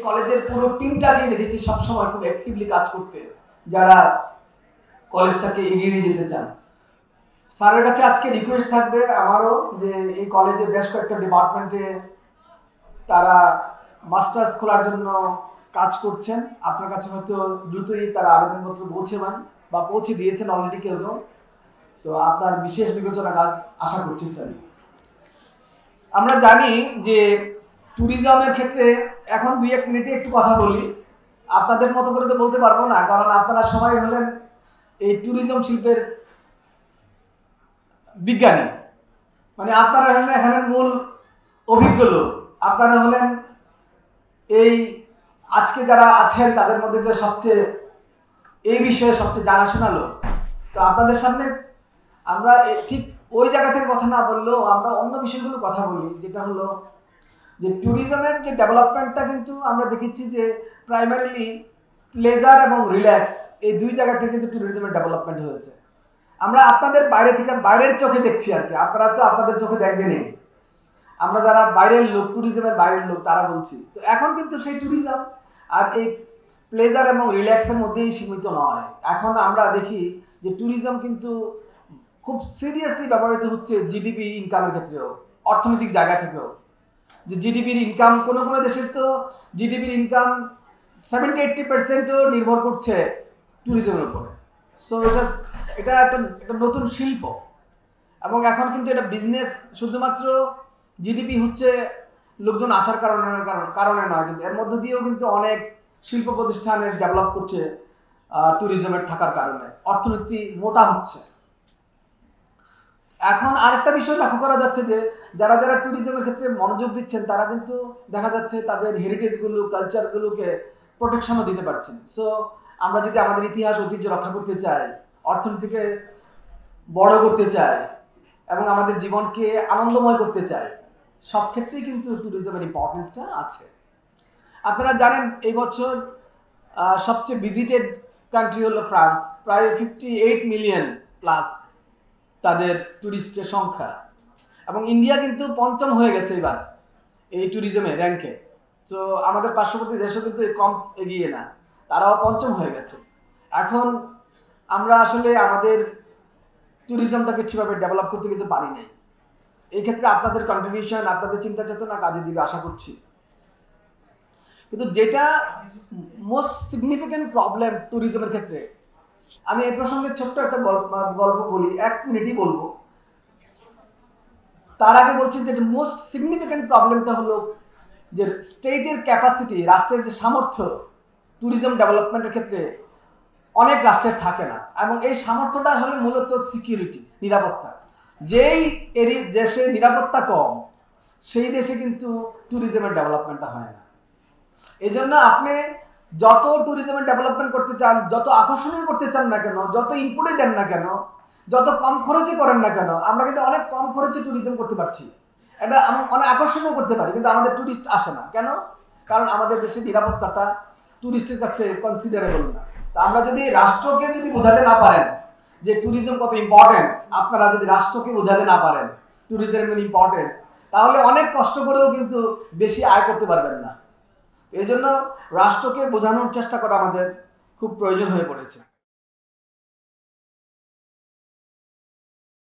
কলেজের পুরো টিমটাকেই দেখেছি সবসময় খুব অ্যাক্টিভলি কাজ করতে, যারা কলেজটাকে এগিয়ে নিয়ে যেতে চান। স্যারের কাছে আজকে রিকোয়েস্ট থাকবে আমারও, যে এই কলেজে বেশ কয়েকটা ডিপার্টমেন্টে তারা মাস্টার্স খোলার জন্য কাজ করছেন। আপনার কাছে হয়তো দ্রুতই তারা আবেদনপত্র পৌঁছেবেন বা পৌঁছে দিয়েছেন অলরেডি কেউ কেউ। তো আপনার বিশেষ বিবেচনা কাজ আশা করছি স্যার। আমরা জানি যে ট্যুরিজমের ক্ষেত্রে এখন 2-1 মিনিটে একটু কথা বলি। আপনাদের মতো করে তো বলতে পারবো না, কারণ আপনারা সবাই হলেন এই ট্যুরিজম শিল্পের বিজ্ঞানী, মানে আপনারা হলেন এখানে মূল অভিজ্ঞ লোক। আপনারা হলেন এই আজকে যারা আছেন তাদের মধ্যে সবচেয়ে এই বিষয়ে সবচেয়ে জানাশোনা লোক। তো আপনাদের সামনে আমরা ঠিক ওই জায়গা থেকে কথা না বললেও আমরা অন্য বিষয়গুলো কথা বলি, যেটা হলো যে ট্যুরিজমের যে ডেভেলপমেন্টটা কিন্তু আমরা দেখেছি যে প্রাইমারিলি প্লেজার এবং রিল্যাক্স এই দুই জায়গা থেকে কিন্তু ট্যুরিজমের ডেভেলপমেন্ট হয়েছে। আমরা আপনাদের বাইরে থেকে বাইরের চোখে দেখছি আর কি, আপনারা তো আপনাদের চোখে দেখবেনই। আমরা যারা বাইরের লোক, ট্যুরিজমের বাইরের লোক, তারা বলছি। তো এখন কিন্তু সেই ট্যুরিজম আর এই প্লেজার এবং রিল্যাক্সের মধ্যেই সীমিত নয়। এখন আমরা দেখি যে ট্যুরিজম কিন্তু খুব সিরিয়াসলি ব্যবহৃত হচ্ছে জিডিপি ইনকামের ক্ষেত্রেও, অর্থনৈতিক জায়গা থেকেও। যে জিডিপির ইনকাম কোনো কোনো দেশের তো জিডিপির ইনকাম 70-80% নির্ভর করছে ট্যুরিজমের উপরে। সো এটা একটা নতুন শিল্প, এবং এখন কিন্তু এটা বিজনেস শুধুমাত্র জিডিপি হচ্ছে লোকজন আসার কারণে নয়, কিন্তু এর মধ্য দিয়েও কিন্তু অনেক শিল্প প্রতিষ্ঠানের ডেভেলপ করছে ট্যুরিজমের থাকার কারণে, অর্থনীতি মোটা হচ্ছে। এখন আরেকটা বিষয় লক্ষ্য করা যাচ্ছে যে যারা যারা ট্যুরিজমের ক্ষেত্রে মনোযোগ দিচ্ছেন তারা কিন্তু দেখা যাচ্ছে তাদের হেরিটেজগুলো, কালচারগুলোকে প্রোটেকশনও দিতে পারছেন। সো আমরা যদি আমাদের ইতিহাস ঐতিহ্য রক্ষা করতে চাই, অর্থনীতিকে বড় করতে চাই এবং আমাদের জীবনকে আনন্দময় করতে চাই, সব ক্ষেত্রেই কিন্তু ট্যুরিজমের ইম্পর্টেন্সটা আছে। আপনারা জানেন এই বছর সবচেয়ে ভিজিটেড কান্ট্রি হলো ফ্রান্স, প্রায় 58 মিলিয়ন প্লাস তাদের ট্যুরিস্টের সংখ্যা, এবং ইন্ডিয়া কিন্তু পঞ্চম হয়ে গেছে এবার এই ট্যুরিজমে র্যাঙ্কে। তো আমাদের পার্শ্ববর্তী দেশও কিন্তু কম এগিয়ে না, তারাও পঞ্চম হয়ে গেছে। এখন আমরা আসলে আমাদের ট্যুরিজমটাকে ঠিকভাবে ডেভেলপ করতে কিন্তু পারি নাই। এই ক্ষেত্রে আপনাদের কন্ট্রিবিউশন, আপনাদের চিন্তা চেতনা কাজে দিবে আশা করছি। কিন্তু যেটা মোস্ট সিগনিফিক্যান্ট প্রবলেম ট্যুরিজমের ক্ষেত্রে, আমি এই প্রসঙ্গে ছোট্ট একটা গল্প বলি, 1 মিনিটই বলবো। তার আগে বলছি যে মোস্ট সিগনিফিক্যান্ট প্রবলেমটা হলো যে স্টেটের ক্যাপাসিটি, রাষ্ট্রের যে সামর্থ্য ট্যুরিজম ডেভেলপমেন্টের ক্ষেত্রে অনেক রাষ্ট্রের থাকে না, এবং এই সামর্থ্যটা আসলে মূলত সিকিউরিটি, নিরাপত্তা। যেই দেশে নিরাপত্তা কম সেই দেশে কিন্তু ট্যুরিজমের ডেভেলপমেন্টটা হয় না। এই জন্য আপনি যত ট্যুরিজমের ডেভেলপমেন্ট করতে চান, যত আকর্ষণীয় করতে চান না কেন, যত ইনপুটই দেন না কেন, যত কম খরচে করেন না কেন, আমরা কিন্তু অনেক কম খরচে ট্যুরিজম করতে পারছি, এটা অনেক আকর্ষণীয় করতে পারি, কিন্তু আমাদের ট্যুরিস্ট আসে না কেন? কারণ আমাদের দেশে নিরাপত্তাটা ট্যুরিস্টের কাছে কনসিডারেবল না। তা আমরা যদি রাষ্ট্রকে যদি বোঝাতে না পারেন যে ট্যুরিজম কত ইম্পর্টেন্ট, আপনারা যদি রাষ্ট্রকে বোঝাতে না পারেন ট্যুরিজমের ইম্পর্টেন্স, তাহলে অনেক কষ্ট করেও কিন্তু বেশি আয় করতে পারবেন না। এই জন্য রাষ্ট্রকে বোঝানোর চেষ্টা করা আমাদের খুব প্রয়োজন হয়ে পড়েছে।